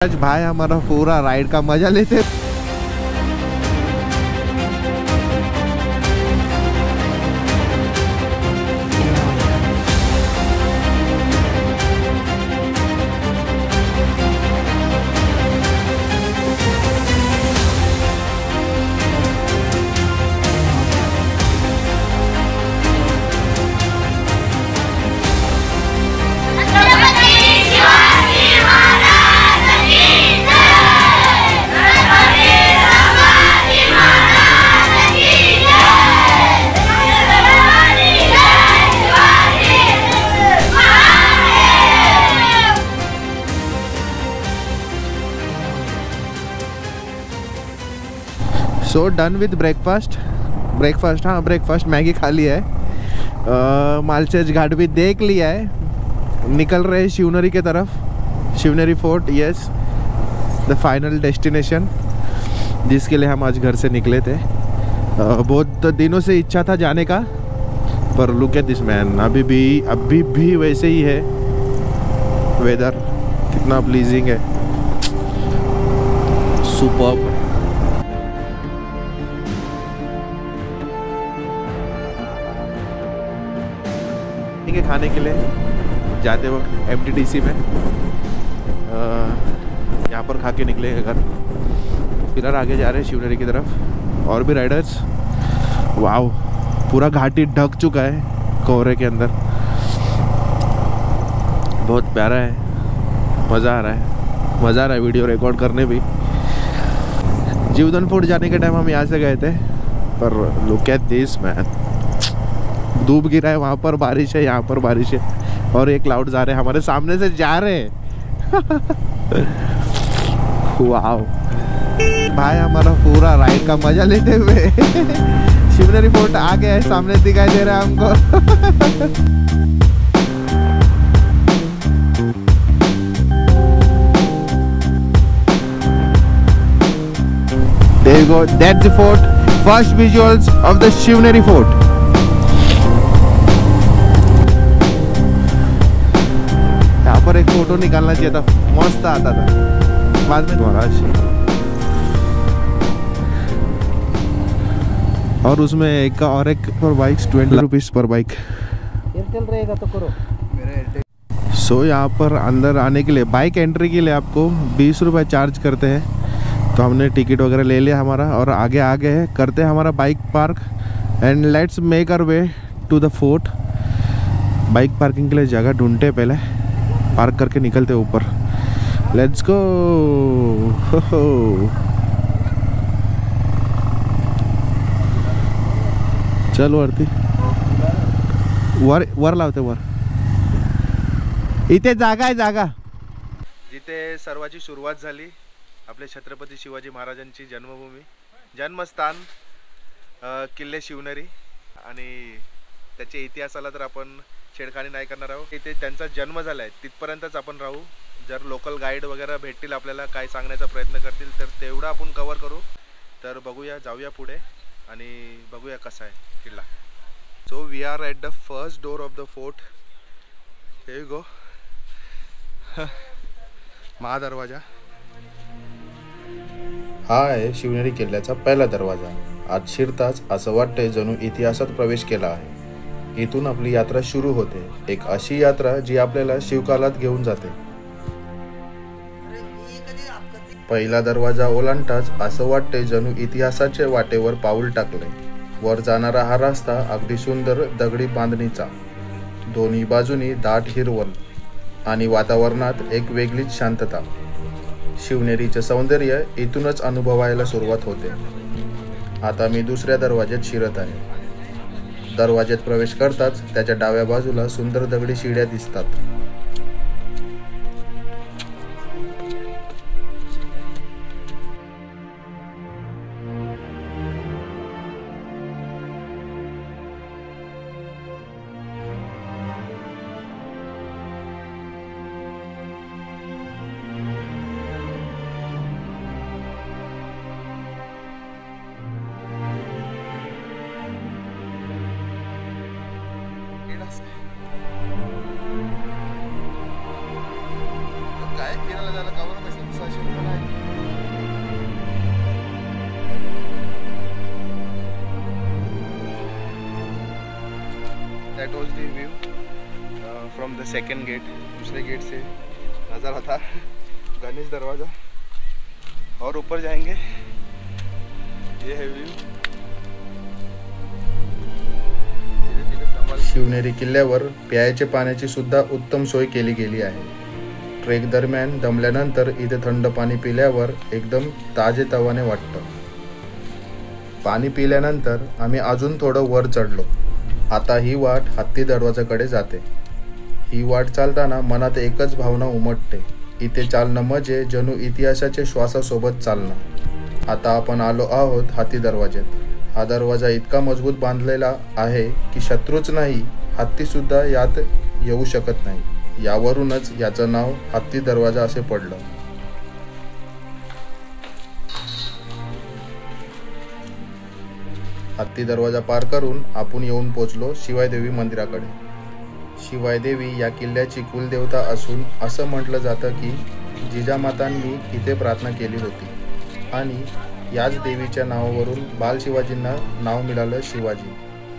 आज भाई हमारा पूरा राइड का मजा लेते। सो डन विद ब्रेकफास्ट। हाँ ब्रेकफास्ट मैगी खा लिया है। मालचेज घाट भी देख लिया है। निकल रहे हैं शिवनेरी के तरफ। Shivneri fort, yes the final destination जिसके लिए हम आज घर से निकले थे। बहुत दिनों से इच्छा था जाने का, पर लुक एट दिस मैन, अभी भी वैसे ही है। वेदर कितना प्लीजिंग है, सुपर्ब। के खाने के लिए जाते वक्त MTDC में यहाँ पर खा के निकले घर। फिर आगे जा रहे हैं शिवनेरी की तरफ। और भी राइडर्स, वाव पूरा घाटी ढक चुका है कोहरे के अंदर। बहुत प्यारा है, मज़ा आ रहा है वीडियो रिकॉर्ड करने भी। जीवदान फोर्ट जाने के टाइम हम यहाँ से गए थे, पर लुक एट दिस मैन, धूप गिरा है, वहाँ पर बारिश है, यहाँ पर बारिश है, और ये क्लाउड्स आ रहे हैं हमारे सामने से जा रहे हैं। वाव भाई हमारा पूरा राइड का मजा लेते हुए शिवनेरी फोर्ट आ गया है, सामने दिखाई दे रहा है हमको। There you go, that's the fort. First visuals of the Shivneri Fort. यहाँ पर एक फोटो निकालना चाहिए था, मस्त आता था बाद में महाराज। और उसमें एक पर बाइक 20 रुपीज पर बाइक। एयरटेल रहेगा तो करो मेरा एयरटेल। सो यहाँ पर अंदर आने के लिए बाइक एंट्री के लिए आपको 20 रुपये चार्ज करते हैं। तो हमने टिकट वगैरह ले लिया हमारा, और आगे आ गए हैं, करते हैं हमारा bike park and let's make our way to the fort. Bike parking के लिए जगह ढूंढते पहले, पार्क करके निकलते ऊपर। Let's go. चल वरती वर लावते वर। इथे जागा आहे, जागा जिथे सर्वाची सुरुवात झाली, आपले छत्रपती शिवाजी महाराजांची जन्मभूमी, जन्मस्थान किल्ले शिवनेरी। आणि त्याच्या इतिहासाला तर आपण छेडखानी नाही करणार आहोत। इथे त्यांचा जन्म झाला आहे तिथपर्यंतच आपण राहू। जर लोकल गाईड वगैरे भेटतील आपल्याला, काय सांगण्याचा प्रयत्न करतील, तर तेवढं आपण कव्हर करू। तर बघूया, जाऊया पुढे आणि बघूया कसा आहे किल्ला। So we are at the first door of the fort. Here you go, Mahadarwaja. हा आहे शिवनेरी किल्ल्याचा पहिला दरवाजा। आज शिरताच असं वाटतंय जणू इतिहासात प्रवेश केला आहे। इथून आपली यात्रा सुरू होते, एक अशी यात्रा जी आपल्याला शिवकालात घेऊन जाते। पहिला दरवाजा ओलांडताच असं वाटते जणू इतिहासाच्या वाटेवर पाऊल टाकले। वर जाणारा हा रस्ता अगदी सुंदर दगडी बांधणीचा, दोन्ही बाजूनी दाट हिरवळ आणि वातावरणात एक वेगळीच शांतता। शिवनेरीचे सौंदर्य इथूनच अनुभवायला सुरुवात होते। आता मी दुसऱ्या दरवाज्यात शिरत आहे। दरवाज्यात प्रवेश करताच त्याच्या डाव्या बाजूला सुंदर दगडी शिड्या दिसतात। That was the view from the second gate. दूसरे गेट से नज़र आता गणेश दरवाज़ा. और ऊपर जाएंगे, ये है व्यू. शिवनेरी किल्ल्यावर प्यायच्या पाण्याची सुद्धा उत्तम सोय केली गेली आहे. ट्रेक दरम्यान दमल्यानंतर इथे थंड पाणी पिल्यावर एकदम ताजेतवाने वाटतं. पाणी पिल्यानंतर आम्ही अजून थोडं वर चढलो. आता ही वाट हत्ती दरवाजाकडे जाते. ही वाट चालताना मनात एकच भावना उमटते. इथे चालणं म्हणजे जणू इतिहासाच्या श्वासासोबत चालणं. आता आपण आलो आहोत हत्ती दरवाज्यात. हा दरवाजा इतका मजबूत बांधलेला आहे की शत्रूच नाही, हत्तीसुद्धा यात येऊ शकत नाही. यावरूनच याचं नाव हत्ती दरवाजा असे पडलं. हत्ती दरवाजा पार करून आपण येऊन पोचलो शिवाईदेवी मंदिराकडे. शिवाईदेवी या किल्ल्याची कुलदेवता असून असं म्हटलं जातं की जिजामातांनी इथे प्रार्थना केली होती आणि याच देवीच्या नावावरून बालशिवाजींना नाव मिळालं शिवाजी.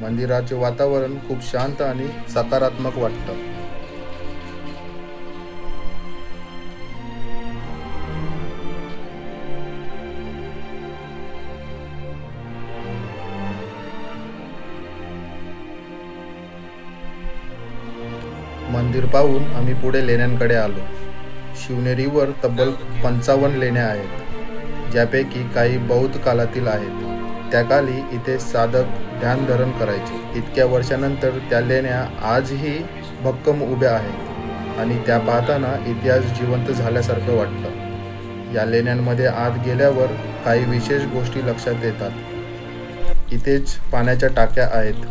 मंदिराचे वातावरण खूप शांत आणि सकारात्मक वाटतं. मंदिर पाहून आम्ही पुढे लेण्यांकडे आलो. शिवनेरीवर तब्बल 55 लेण्या आहेत, ज्यापैकी काही बौद्ध काळातील आहेत. त्या काली इथे साधक ध्यानधारण करायचे. इतक्या वर्षानंतर त्या लेण्या आजही भक्कम उभ्या आहेत आणि त्या पाहताना इतिहास जिवंत झाल्यासारखं वाटतं. या लेण्यांमध्ये आत गेल्यावर काही विशेष गोष्टी लक्षात येतात. इथेच पाण्याच्या टाक्या आहेत,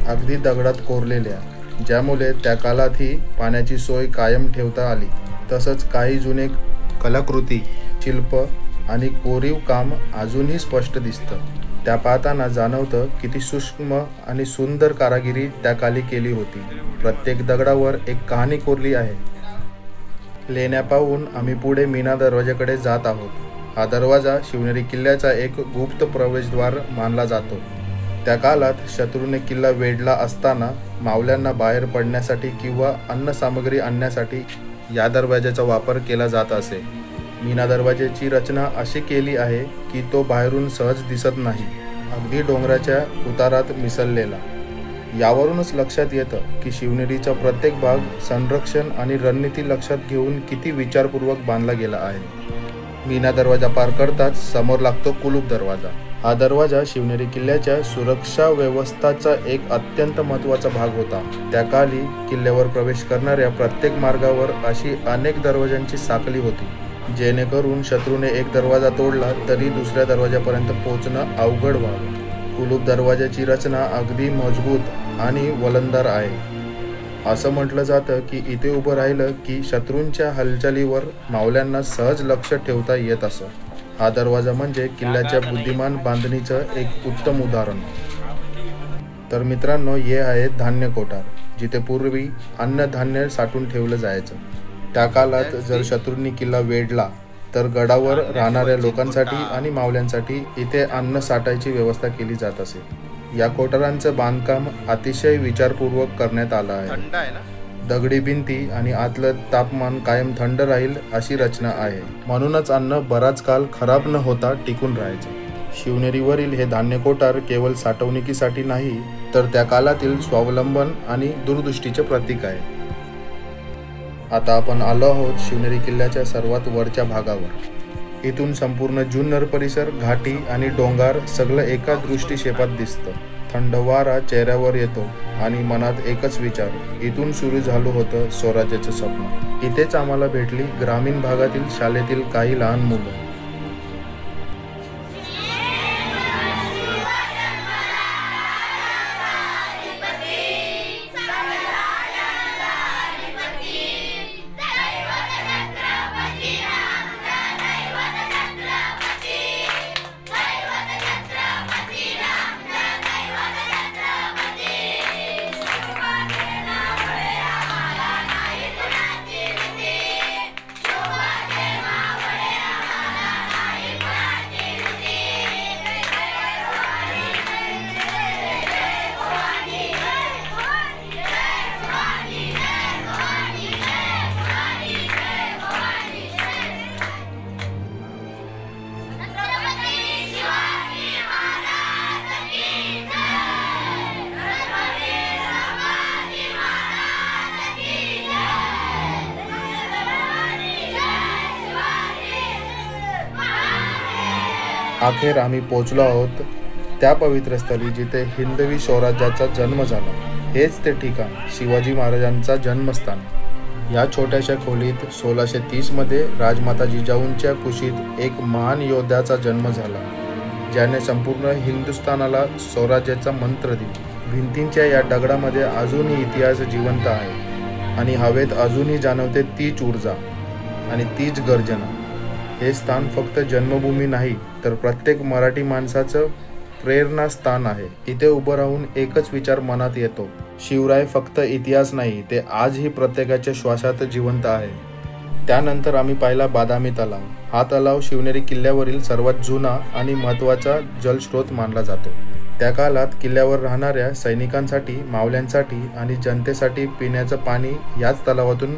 अगदी दगडात कोरलेल्या, ज्यामुळे त्या काळातही पाण्याची सोय कायम ठेवता आली. तसंच काही जुने कलाकृती, शिल्प आणि कोरीव काम अजूनही स्पष्ट दिसतं. त्या पाहताना जाणवतं किती सूक्ष्म आणि सुंदर कारागिरी त्या काली केली होती. प्रत्येक दगडावर एक कहाणी कोरली आहे. लेण्या पाहून आम्ही पुढे मीना दरवाजाकडे जात आहोत. हा दरवाजा शिवनेरी किल्ल्याचा एक गुप्त प्रवेशद्वार मानला जातो. त्या काळात शत्रूने किल्ला वेढला असताना मावल्यांना बाहेर पडण्यासाठी किंवा अन्न सामग्री आणण्यासाठी या दरवाजाचा वापर केला जात असे. मीना दरवाजाची रचना अशी केली आहे की तो बाहेरून सहज दिसत नाही, अगदी डोंगराच्या उतारात मिसळलेला. यावरूनच लक्षात येतं की शिवनेरीचा प्रत्येक भाग संरक्षण आणि रणनीती लक्षात घेऊन किती विचारपूर्वक बांधला गेला आहे. मीना दरवाजा पार करताच समोर लागतो कुलूप दरवाजा. हा दरवाजा शिवनेरी किल्ल्याच्या सुरक्षा व्यवस्थेचा एक अत्यंत महत्त्वाचा भाग होता. त्या काळी किल्ल्यावर प्रवेश करणाऱ्या प्रत्येक मार्गावर अशी अनेक दरवाजांची साखळी होती, जेणेकरून शत्रूने एक दरवाजा तोडला तरी दुसऱ्या दरवाजापर्यंत पोहोचणं अवघड व्हावं. कुलूप दरवाजाची रचना अगदी मजबूत आणि वलंदार आहे. असं म्हटलं जातं की इथे उभं राहिलं की शत्रूंच्या हालचालीवर मावल्यांना सहज लक्ष ठेवता येत असं. हा दरवाजा म्हणजे किल्ल्याच्या बुद्धिमान बांधणीचं एक उत्तम उदाहरण. तर मित्रांनो, हे आहे धान्य कोठार, जिथे पूर्वी अन्नधान्य साठवून ठेवलं जायचं. त्या काळात जर शत्रूंनी किल्ला वेढला तर गडावर राहणाऱ्या लोकांसाठी आणि मावल्यांसाठी इथे अन्न साठायची व्यवस्था केली जात असे. या कोठारांचं बांधकाम अतिशय विचारपूर्वक करण्यात आलं आहे. दगडी भिंती आणि आतलं तापमान कायम थंड राहील अशी रचना आहे. म्हणूनच अन्न बराच काळ खराब न होता टिकून राहायचं. शिवनेरीवरील हे धान्य कोठार केवळ साठवणुकीसाठी नाही, तर त्या काळातील स्वावलंबन आणि दूरदृष्टीचे प्रतीक आहे. आता आपण आलो आहोत शिवनेरी किल्ल्याच्या सर्वात वरच्या भागावर. इथून संपूर्ण जुन्नर परिसर, घाटी आणि डोंगर सगळं एका दृष्टिक्षेपात दिसतं. थंड वारा चेहऱ्यावर येतो आणि मनात एकच विचार, इथून सुरू झालं होतं स्वराज्याचं स्वप्न. इथेच आम्हाला भेटली ग्रामीण भागातील शाळेतील काही लहान मुलं. अखेर आम्ही पोचलो आहोत त्या पवित्र स्थळी जिथे हिंदवी स्वराज्याचा जन्म झाला. हेच ते ठिकाण, शिवाजी महाराजांचा जन्मस्थान. या छोट्याशा खोलीत 1630 मध्ये राजमाता जिजाऊंच्या कुशीत एक महान योद्ध्याचा जन्म झाला, ज्याने संपूर्ण हिंदुस्थानाला स्वराज्याचा मंत्र दिला. भिंतींच्या या दगडामध्ये अजूनही इतिहास जिवंत आहे आणि हवेत अजूनही जाणवते तीच ऊर्जा आणि तीच गर्जना. हे स्थान फक्त जन्मभूमी नाही तर प्रत्येक मराठी माणसाचं प्रेरणास्थान आहे. इथे उभं राहून एकच विचार मनात येतो, शिवराय फक्त इतिहास नाही, ते आजही प्रत्येकाच्या श्वासात जिवंत आहे. त्यानंतर आम्ही पाहिला बादामी तलाव. हा तलाव शिवनेरी किल्ल्यावरील सर्वात जुना आणि महत्त्वाचा जलस्रोत मानला जातो. त्या काळात किल्ल्यावर राहणाऱ्या सैनिकांसाठी, मावल्यांसाठी आणि जनतेसाठी पिण्याचं पाणी याच तलावातून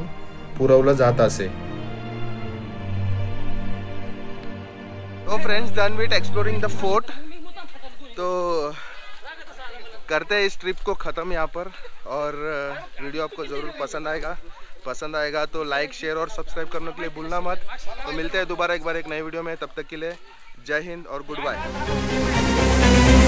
पुरवलं जात असे. तो friends, done with exploring the fort. तो करते हैं इस ट्रिप को ख़त्म यहाँ पर. और वीडियो आपको ज़रूर पसंद आएगा तो लाइक, शेयर और सब्सक्राइब करने के लिए भूलना मत. तो मिलते हैं दोबारा एक बार एक नए वीडियो में. तब तक के लिए जय हिंद और गुड बाय.